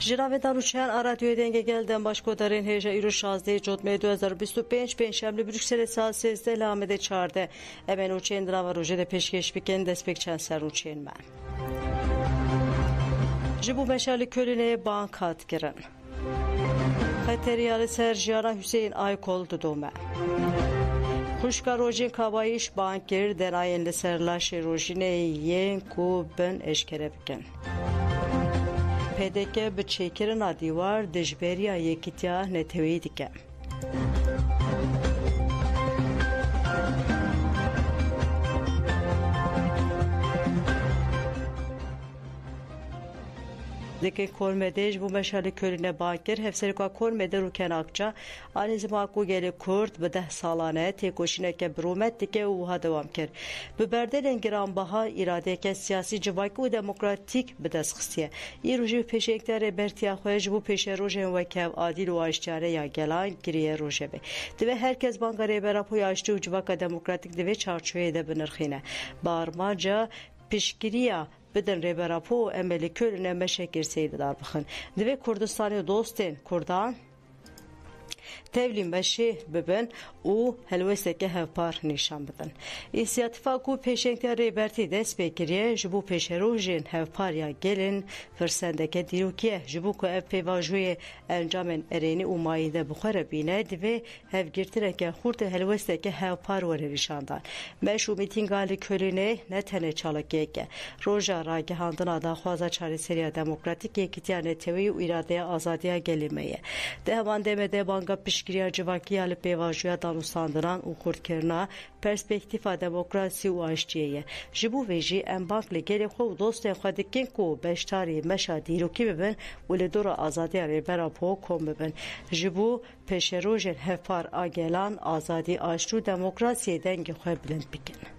جناب روچان رادیو دنگ گلدن باشکدارین هجا ایرو 16 جوتمه 2025 پنجشنبه بروکسل ساعت 13 لامده 14 امن روچین درا و روژه ده پیشکش بکن دسپک چند سر روچین من جبو مشال کلونه بانک هات گرن خطریال سرجیانا حسین آیکول دودومه خوشکا روژین کابایش بانک گر دناین لسرلاش روژینه ین کو بن اشکره بکن پدکه به چیکرنا دیوار دجبریا یکیتیا نتوی دیگه دیگه کورمدهش بو مشال کلونه بانکر هفسرکا کورمده رو کناکچا آنیزما کو گلی کرد به 10 سالانه تکوشینه که برومت دیگه اوها دوام کرد به بردن گرانبها اراده که سیاسی جواکی و دموکراتیک به دست خستیه این روژه پیشنگتر برتیا خوش بو پیش روژه وکیو عادل و آشتیاره یا گلان گریه روژه به دوه هرکس بانگاره براپوی آشتی و جواک دموکراتیک دوه چارچوه ده بنرخینه بارماجا پیشگیریه بدن ریبراپو املی کلونه مشکر سیده دار بخن دوی کردستانی دوستین کردان تولیم بشی ببن او هلوسته که هفپار نشان بدن اینسیاتیفا کو پیشنگتر ریبرتی دست بگیریه جبو پیش روژین هفپار یا گلین فرسنده که دیروکیه جبو که اف پیواجوی انجام ارینی او مایده بخوره بینه دوی هفگیرتره که خورد هلوسته که هفپار وره نشاندن مشو میتینگالی کلونه نتنه چالکیه که روژا راگه هاندنا دا خوازا چاری سریا دموکراتیک یکیتیا نتوی و اراده آزادیا گلیمه ده همان دمده بانگا پیشگیری جواکی ال پیواجویا دانوستاندران و خردکرنا پرسپکتیفا دموکراسی و آشتیه جبو ویجی ام بانک لگری خو دوست خودکین کو بشتاری مشا دیروکی ببن ول دور آزادی ر براپو کوم ببن جبو پیش روژن هفار آگلان آزادی آشتو دموکراسی دنگ خو بلند بکن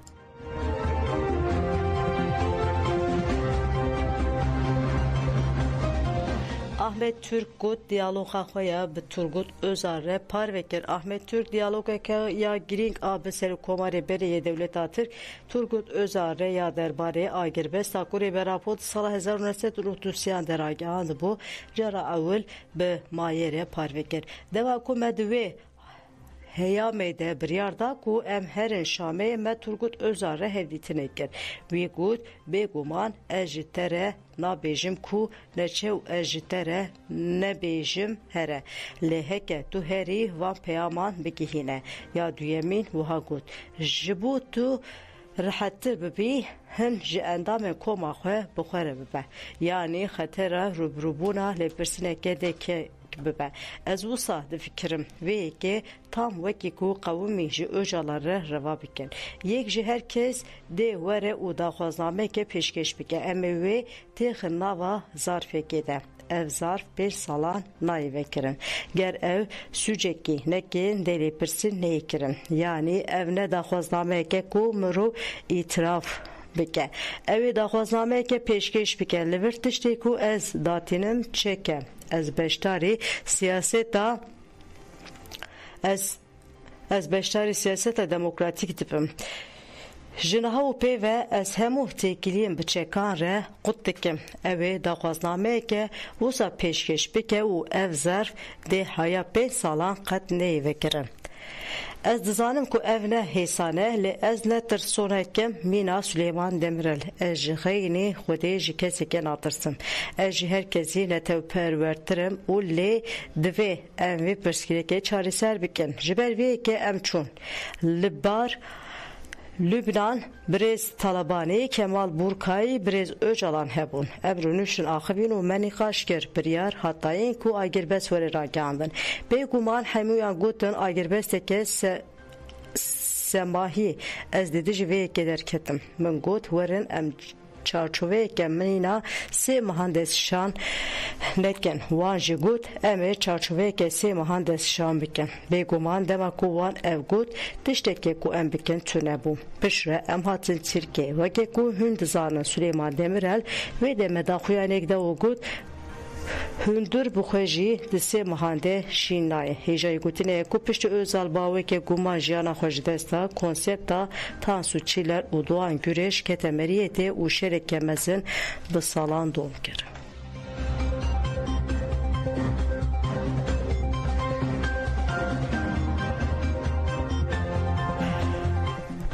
Ahmet Türk gut diyaloga xoya bi Turgut Özar'e par vekir. Ahmet Türk diyaloga ke ya giring abi seri komare beriye devlet atır. Turgut Özar'e ya derbare agirbest akure berapot sala 1939 deragahandı bu. Jara avul be mayere par vekir. Deva ku medve Heyamede biryarda ku em herin şame me Turgut Özar'e hevditine ker. Ve gut beguman ejitere na bejim ku neçev ejitere ne bejim here. Leheke tu heri van peyaman bigihine. Ya duyemin vuha gut. Jibu tu rahattır bebi hin ji endamên koma xwe bixwere bibe. Yani xetera rubrubuna lepirsine gedeke bibe. Ez wisa difikirim vê yekê tam wekî ku qewimî ji ojalara reva bikin. Yek ji herkes dê were û daxwaznameke pêşkêş bike. Em ê wê têxin nava zarfekê de. Ev zarf 5 salan nayê vekirin. Ger ev sûcekî nekên derê pirsin neyê kirin. Yani ev ne daxwaznameke ku mirov îtiraf bike. Evê daxwaznameke pêşkêş bike. Li vir tiştê ku ez datinim çêke. Ez beştarî siyaseta ez beştarî siyaseta demokratîk dibim. Jinaha û pêve ez hemû têkiliyên biçekan re qut dikim. Evê daxwaznameyeke wisa pêşkêş bike û ev zerf dê haya 5 salan qet neyê vekirin. Ez dizanim ku ev ne hêsane li ez ne tirsonekim Mîna Süleyman Demirel. Ez ji xeynî Xwedê ji kesekê natirsim. Ez ji herkesî netewperwertirim û lê divê em vê pirsgirêkê çarêser bikin. Ji ber vê yekê em çûn. Li bar Lübnan Brez Talabani Kemal Burkay Brez Öcalan hebun. Ebrunuşun axivin û menî xaşkir biryar hatayên ku agirbest were ragihandin. Bêguman hemûyan gotin agirbesteke semahî ez dê ji vê yekê derketim. Min got werin em çarçoveyeke minîna sê mehan destşan nekin. Wan jî got em ê çarçoveyeke sê mehan destşan bikin. Bêguman dema ku wan ev got tiştekê ku em bikin tune bû. Pişre em hatin Tirkiye wekê ku hûn dizanin Süleyman Demirel wê de me daxuyanek de û got Hündür bu xwejî di sê mehan de şîn nayê. Hêjayê gotinê ku piştî Özal bawekê guman jiyana xwe ji dest da konsepta Tansu Çîler û Doğan Güreş kete meriyetê û şerekê mezin bi salan dom kir.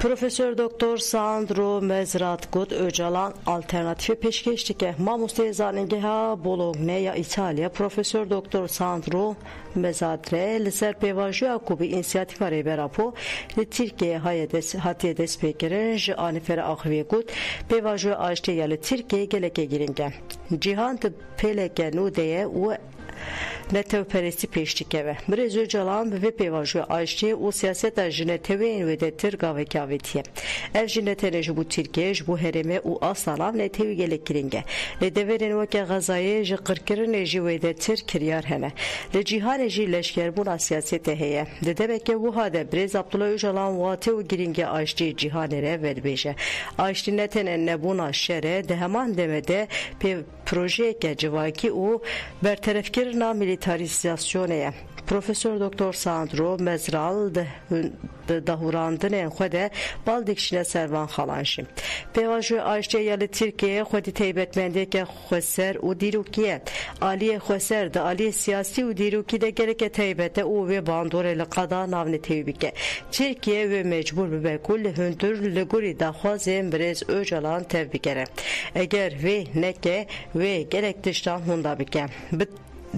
Profesör Doktor Sandro Mezratgut Öcalan alternatifi peşkeştike mamuste zanengeha Bologna ya İtalya Profesör Doktor Sandro Mezadre li ser pêvajoya ku bi însiyatîfa Rêberapo li Tirkiye hatiye destpêkirin ji anîfera axiviyê got pêvajoya aştê ya li Tirkiye gelekê girîng e. Cîhan di pêleke nû de ye û netewperestî pêş dikeve. Birêz Öcalan bi vê pêvajoya aştê û siyaseta ji neteweyên wê de tir gavekî avêtiye. Ev jî ne tenê ji bo Tirkiye ji bo herêmê û asalan netewî gelek girîng e. Li deverên weke Xezayê ji qirkirinê jî wê de tir kiryar hene. Li cîhanê jî leşkerbûna siyasetê heye. Di deveke wiha de Birêz Abdullah Öcalan watê û girîngê aştî cîhanê re vedibêje. Aştî ne tenê nebûna şerê di heman demede projeyeke civakî û berterefkirina militarizasyonê ye. Profesör Doktor Sandro Mezral de dahurandinên xwe de baldekişine servan xalan jî. Pêvajoya aştê ya li Tirkiyeyê xwedî taybetmendiyeke xweser û dîrokî ye. Aliyê xweser di aliyê siyasî û dîrokî de geleke taybet e û vê bandorê li qada navnetewî bike. Tirkiye wê mecbûr bibe ku li hundir li gurî daxwazên Birêz Öcalan tev bigere. Eger wê neke wê gelek tiştan hûn da bike.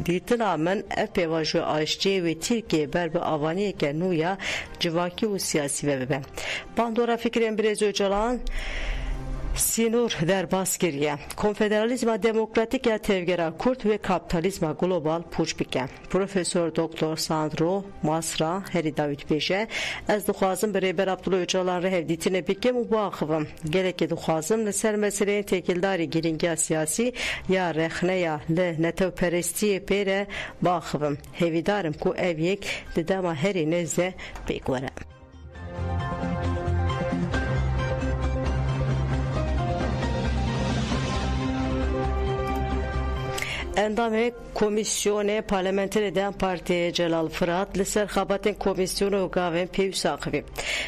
Dîtina min ev pêvajoya aştê wê Tirkiye ber bi avaniyeke nû ya civakî û siyasî ve bibe. Bandora fikrên Birêz Öcalan Sinur derbas kiriye. Konfederalizma demokratik ya tevgera Kurt ve kapitalizma global puç bike. Profesör Doktor Sandro Masra heri David Beje ez dixwazim bi Rêber Abdullah Öcalan re hevdîtine bikim û biaxivim. Gelekê dixwazim li ser meseleyên têkildarî girîngiya siyasî ya rexneya li netewperestiyê pê re biaxivim. Hevîdarim ku ev yek li dema herî nêz de pêk were. Endamê Komîsyonê Parlamenterê Dem Partiyê Celal Fırat li ser xebatên komîsyona û gavên pêwîst axivî.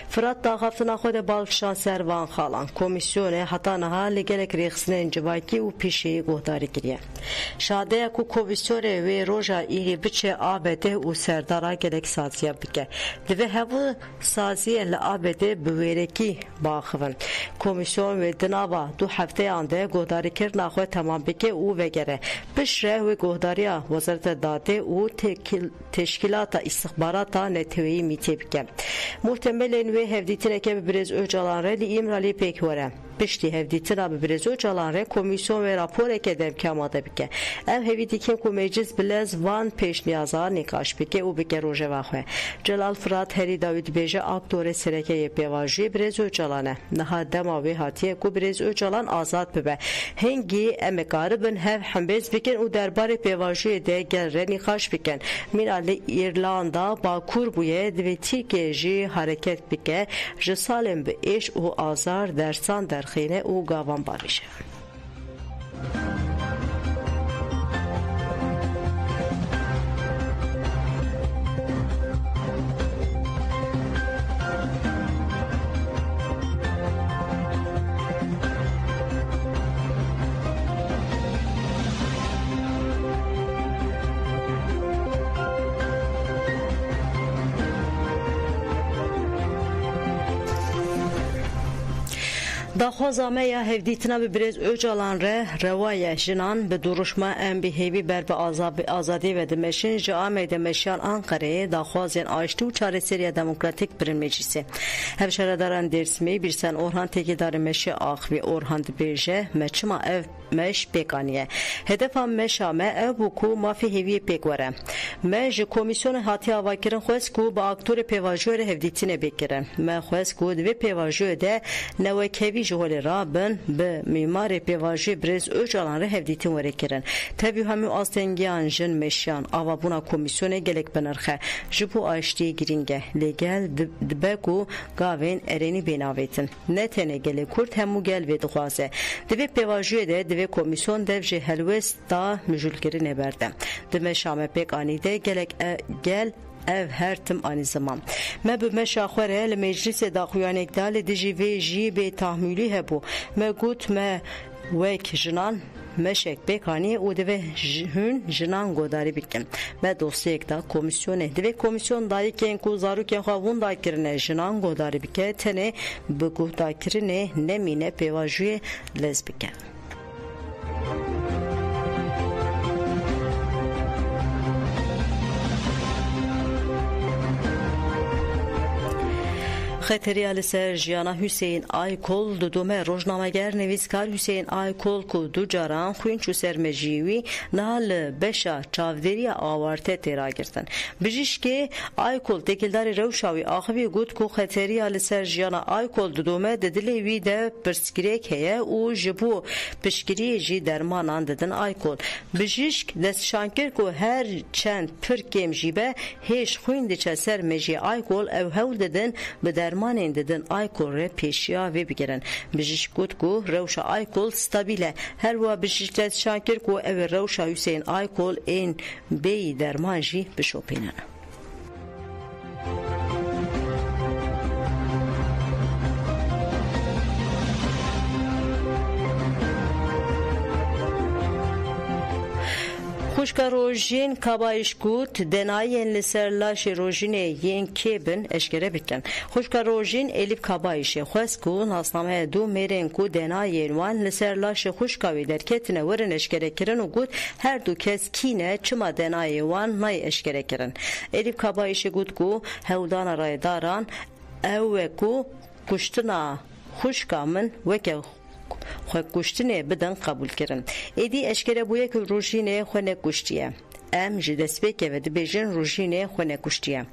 Fırat daxaftina xwe de balkişan servan xalan. Komîsyonê heta niha li gelek rêxistinên civakî û pêşeyî guhdarî kiriye. Şadeya ku komîsyonê wê roja îrî biçe ABD û serdara gelek saziya bike. Divê hevû saziyên li ABD bi wêrekî biaxivin. Komîsyon wê di nava du hefteyan de guhdarîkirina xwe temam bike û vegere. Pişre ve guhdariya Wezareta Dade û teşkilata istihbarata neteweyî mîtê bike. Muhtemelên wê hevdîtineke bi Birêz Öcalan re li İmralî pêk were. Piştî hevdîtina bi Birêz Öcalan re komîsyon ve raporeke demkî amade bike. Ev hevî dikin ku meclis bilez van pêşniyazan nîqaş bike û bike rojeva xwe. Celal Fırat herî David Bêje aktorê serekeyê pêvajiyê Birêz Öcalan e. Niha dema wê hatiye ku Birêz Öcalan azad bibe. Hingî em ê karibin hev hembêz bikin û derbarê pêvajiyê de gel re nîqaş bikin. Mîna li İrlanda Bakur bûye divê Tirkiye jî hareket bike ji salên bi êş û azar dersan derxîne û gavan barîje. Daxwaza me ya hevdîtina bi Birêz Öcalan re rewaya jinan bi duruşma em bi hêvî ber bi azadî ve dimeşin ji Amê de meşiyan Ankara'ya daxwazên aştî û çareseriya demokratik birin meclîsê. Hevşeredaran Dêrsimê Birsen Orhan têkildarê meşê axivî Orhan dibêje me çima ev meş pêkaniye. Hedefa meşa me ev bû ku mafî hêviyê pêk were. Me ji komîsyona hatiye avakirin xwest ku bi aktorê pêvajoyê re hevdîtinê bêkirin. Me xwest ku divê pêvajoyê de newekhevî ji holê rabin bi mîmarê pêvajiyê Birêz Öcalan re hevdîtin werekirin. Tevî hemû astengiyan jin meşiyan avabûna komîsyonê gelek binirxe. Ji bo aştiyê girîng e. Lê gel dibe ku gavên erênî bênavêtin. Ne tenê gelê Kurd hemû gel vê dixwaze. Divê pêvajiyê de divê komîsyon dev ji helwesta mijûlkirinê berde. Di meşa me pêk anî de gelek gel ev her tim aynı zaman. Me bi meşa xwe re li meclisê daxuyanekî da li dijî vê jî bê tahmîlî hebû. Me got me wek jinan meşek bekani û divê hûn jinan godarî bikin. Me dosyayek da komisyonê divê komisyon dayîkên ku zarokên xwe hûn dayikirine jinan godarî bike tenê bi guhdakirinê nemîne pêvajiyê lez bike. Xeteriya li ser jiyana Hüseyin Aykol dudome rojnameger nivîskar Hüseyin Aykol ku du caran xwîn çû ser mejî niha li beşa çavdêriya awarte tê ragirtin. Bijîşkê Aykol têkildarê rewşa wî axivî got ku xeteriya li ser jiyana Aykol dudome di dilê wî de pirsgirêk heye û ji bo piştgiriyê jî dermanan didin Aykol. Bijîşk destşankir ku her çend pir kêm jî be hêj xwîn diçe ser mejî Aykol ew hewl didin bi dermanên didin Aykol re pêşiya vê bigirin. Bijîşk got ku rewşa Aykol stabil e. Her wiha bijîşk destşankir ku ew ê rewşa Hüseyin Aykol ên bêyî derman jî bişopînin. Xuşka rojîn kabayîş gut denayên li ser laşê rojînê yên kêbin eşkere bikin. Xuşka rojîn Elif Kabayîşê xwest ku nasnameya du mêrên ku denayên wan li ser laşê xuşka wê derketine werin eşkerekirin û got her du kes kîne çima denayê wan nayê eşkerekirin. Elif Kabayîşê got ku hewldana raydaran ew e ku kuştina xuşka min weke xwe kuştinê bidin qebûl kirin. Êdî eşkere bûye ku rojînê xwe nekuştiye. Em ji destpêkê ve dibêjin rojînê xwe nekuştiye.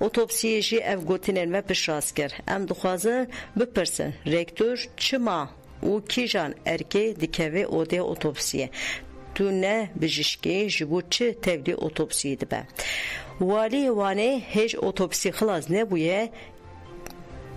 Otopsiyê jî ev gotinên ve piştrast kir. Em dixwazin bipirsin rektör çima û kîjan erkê dikeve odê otopsiyê. Tu ne bijîşkê ji bo çi tevlî otopsiyê dibe. Waliyê wanê hêj otopsî xilas nebûye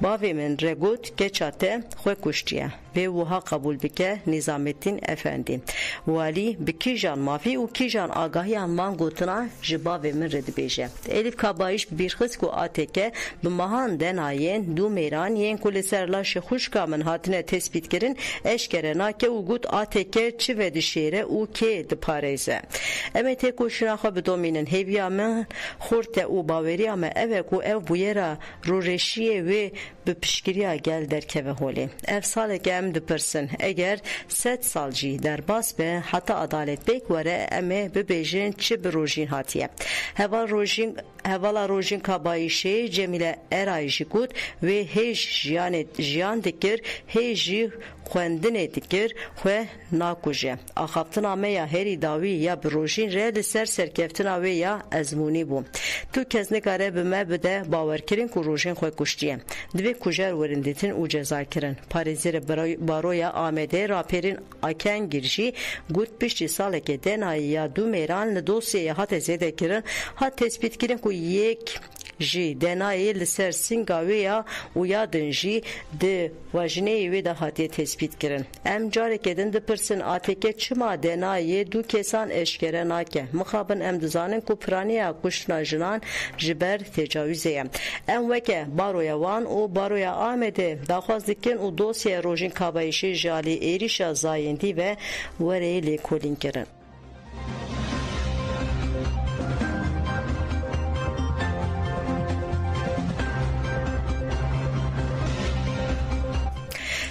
bavê min regot geçate xwe kuştiye. Vê wiha qebûl bike Nizamettin Efendi. Walî bi kîjan mafî û kîjan agahiyan man gotina ji bavê min re dibêje. Elif Kabayîş bîrxist ku ateke bi mehan denayên du mêran yên ku li ser laşê xuşka min hatine tespîtkirin eşkere nake û got ateke çi ve dişêre û kê diparêze. Em ê têkoşîna xwe bidomînin. Hêviya min xurt e û baweriya me ev e ku ev bûyera rûreşiyê wê bi piştgiriya gel derkeve holê. Ev saleke em dipirsin. Eger 100 sal jî derbas be heta adalet pêk were em ê bibêjin çi bi rojîn hatiye. Hevala rojîn Kabayîşê Cemîle Erayî jî got wê hêj jiyan dikir hêj jî xwendinê dikir xwe nakuje. Axaftina me ya herî dawî ya bi rojîn re li ser serkeftina wê ya ezmûnî bû. Tu kes nikare bi me bide bawerkirin ku rojîn xwe kuştiye. Divê kujer werin dîtin û ceza kirin. Parêzêrê Baroya Amedê raperên Akengîr jî got piştî salekê denayê ya du mêran li dosyayê hate zêdekirin hat tespîtkirin ku yek jî denayê li ser singa wê ya û ya din jî di wajineyê wê de hatiye tespît kirin. Em carekê din dipirsin ateke çima denayê du kesan eşkere nake. Mixabin em dizanin ku piraniya kuştina jinan ji ber tecavüzê ye. Em weke Baroya Wan û Baroya Amedê daxwaz dikin û dosyaya Rojîn Kabayîşê ji alî êrişa zayendî ve werê lêkolîn kirin.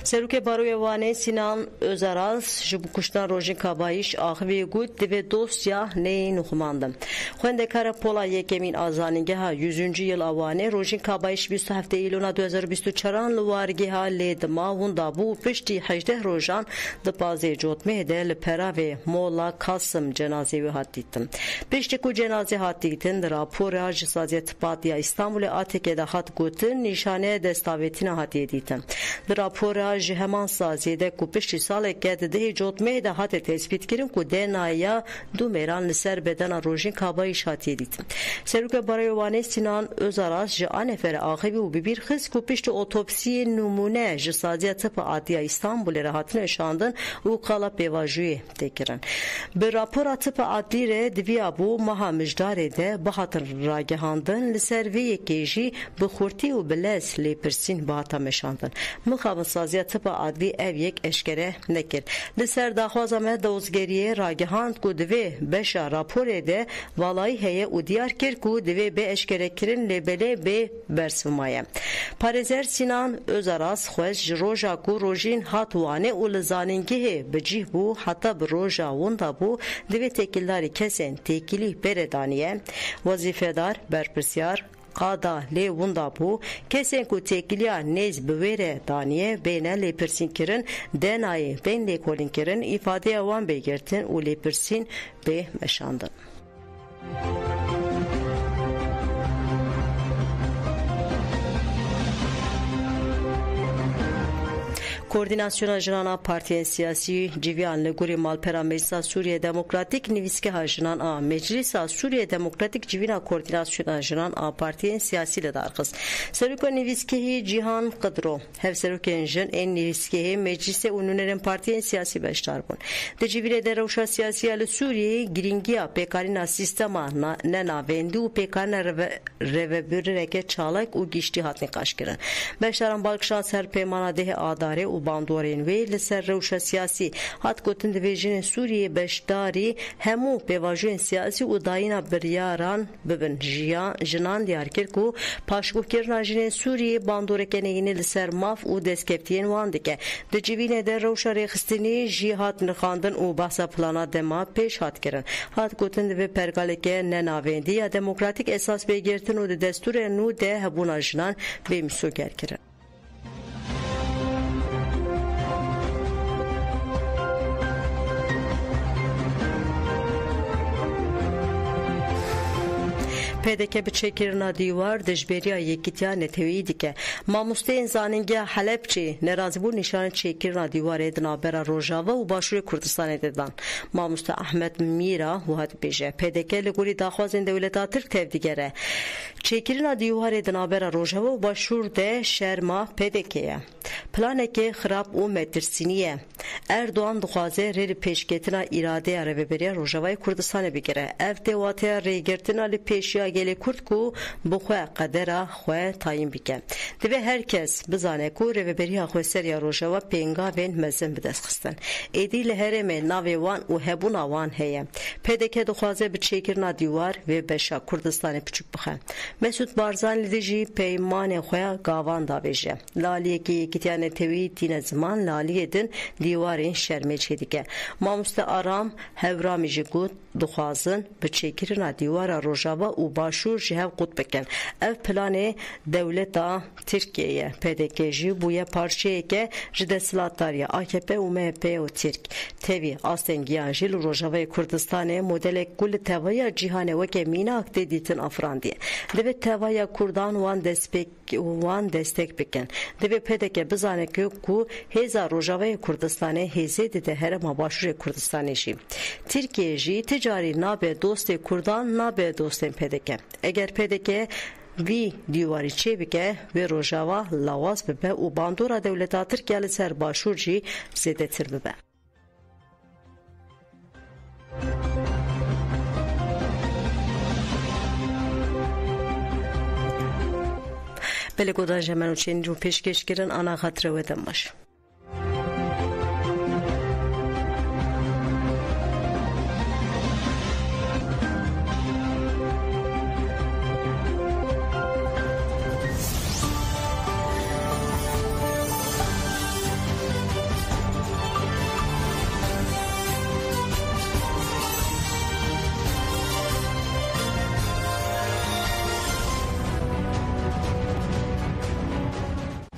Serokê Baroya Wanê Sinan Özaraz ji bo kuştina Rojîn Kabayîş axivî got divê dosya neyê nûxmandin. Xwendekara Pola Yekemîn Azanîngeha 100. yıl a Wanê Rojîn Kabayîş 27 îlona 2024 li wargeha Lêdima hûn dabû piştî 18 rojan di pazê cotmehê de li peravê Molla Kasım cenazê wê hat dîtin. Piştî ku cenazê hat dîtin di rapora ji Saziya Tıbatiya İstanbulê ATK'de hat gotin nîşaneya destavêtina hatiye dîtin. Di rapora ji heman saziyê de ku piştî saleke di dihê cotmehê de hate tespît kirin ku denaya du mêran li ser bedena Rojîn Kabayîş hatiye dîtin. Serokê Baroya Wanê Sinan Özaraz ji anefere axivî û bibîr xist ku piştî otopsiyê numune ji Saziya Tıpa Atiya İstanbulê re hatine şandin û qala pêvajiyê tê kirin. Bi rapora Tıpa Adlî re diviya bû meha mijdarê de bihatin ragihandin li ser vê yekê jî bi xurtî û bi lez lêpirsîn bihata meşandin. Mixabin Saziya tipa adlî ev yek eşkere nekir. Li ser daxwaza me dozgeriye ragihand ku divê beşa raporê de valayî heye û diyar kir ku divê bê eşkerekirin lêbelê bê bersivmaye. Parêzer Sinan Özaras xwest ji roja ku rojîn hat wane û li zanîngehê bi cih bû heta bi roja winda bû divê têkildarî kesên têkilî bêre daniye. Wezîfedar berpirsiyar qada lê winda bû kesên ku têkiliya nêz bi wê re daniye bêne lêpirsînkirin denayê bên lêkolînkirin îfadeya wan bêgirtin û lêpirsîn bê meşandin. Koordinasyona jinana partiyên siyasî civiyan li gurê malpera Meclisa Sûriye Demokratîk nivîsgeha jinan a Meclisa Sûriye Demokratîk civîna koordinasyona jinan a partiyên siyasî li darxist. Serokê nivîsgehî Cîhan Qidro hevserokên jin ên nivîsgehê meclisê û nûnerên partiyên siyasî beşdar bûn. Di civîlê de rewşa siyasî ya li Sûriyeyê girîngiya pêkarîna sîstema nenavendî û pêkarîna rêvebirîneke çalak û giştî hatin qaşkirin. Beşdaran balkişan ser peymana dehê adarê û bandorên wê li ser rewşa siyasî hat gotin divê jinên Sûriyê beşdarî hemû pêvajoyên siyasî û dayîna biryaran bibin. Jinan diyar kir ku paşgûhkirina jinên Sûriyê bandoreke neyînî li ser maf û destkeftiyên wan dike. Di civînê de rewşa rêxistinî jî hat nixandin û behsa plana dema pêş hat kirin. Hat gotin divê pergaleke nenavendî ya demokratîk esas bêgirtin û di destûrê nû de hebûna jinan bê mîsoger kirin. PDK bi çêkirina dîwar dijberiya yekîtiya netewî dike. Mamosteyên zanîngeha Helepçê nerazîbûn nîşana çêkirina dîwarê di navbera Rojava û Başûrê Kurdistanê de dan. Mamoste Ahmed Mîra wiha dibêje PDK li gorî daxwazên Dewleta Tirk tevdîgere. Çêkirina dîwarê di navbera Rojava û Başûr de şerma PDK ye. Planekê xirab û metirsînî ye. Erdoğan dixwaze rê li pêşketina îradeya Rêveberiya Rojavayê Kurdistanê bigire. Ev tê wateya rêgirtina li pêşiya gelê Kurd ku bi xwe qedera xwe tayîn bike. Divê herkes bizane ku rêveberiya xweseriya Rojava pêngavên mezin bi dest xistin. Êdî li herêmê navê wan û hebûna wan heye. PDK dixwaze bi çêkirina dîwar vê beşa Kurdistanê piçûk bixe. Mesut Barzanî li jî peymanê xwe gavan dabêje. Laliyekî yekîtiya netewî tîne ziman laliyê din dîwarên şermêçê dike. Mamoste Aram Hevramî jî got dixwazin bi çêkirina dîwara Rojava û Başûr ji hev qut bikin. Ev planê Dewleta Tirkiyeyê PDK jî bûye parçeyeke ji desthilatdariya AKP û MHP û Tirk. Tevî astên giyan jî li Rojavayê Kurdistanê modelek ku li tevaya cîhanê weke mînak tê dîtin afrandiye. Divê tevaya Kurdan wan destek bikin. Divê PDK bizane ku hêza Rojavayê Kurdistanê hêzê dide herêma Başûrê Kurdistanê jî. Tirkiye jî ticarî nabe dostê Kurdan nabe dostên PDK. Eger PDK vî dîwarî çê bike vê Rojava lawaz bibe û bandora Dewleta Tirkiye li ser Başûr jî zêdetir bibe. Belê godan ji menûçên û pêşkêşkirin ana xatirê we dem baş.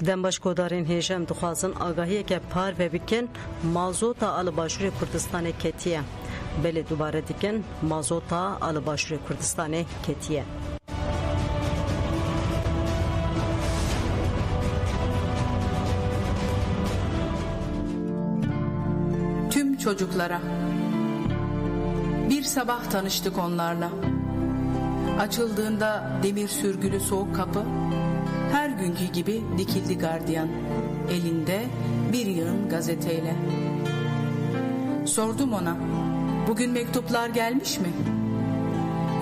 Dembaş kodarên hêjem dixwazin agahiyeke par ve bikin mazota ali Başûrê Kurdistanê ketiye. Belê dubare dikin mazota ali Başûrê Kurdistanê ketiye. Tüm çocuklara. Bir sabah tanıştık onlarla. Açıldığında demir sürgülü soğuk kapı, her günkü gibi dikildi gardiyan, elinde bir yığın gazeteyle. Sordum ona, bugün mektuplar gelmiş mi?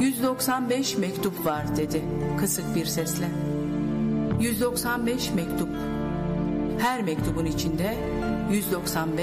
195 mektup var dedi kısık bir sesle. 195 mektup. Her mektubun içinde 195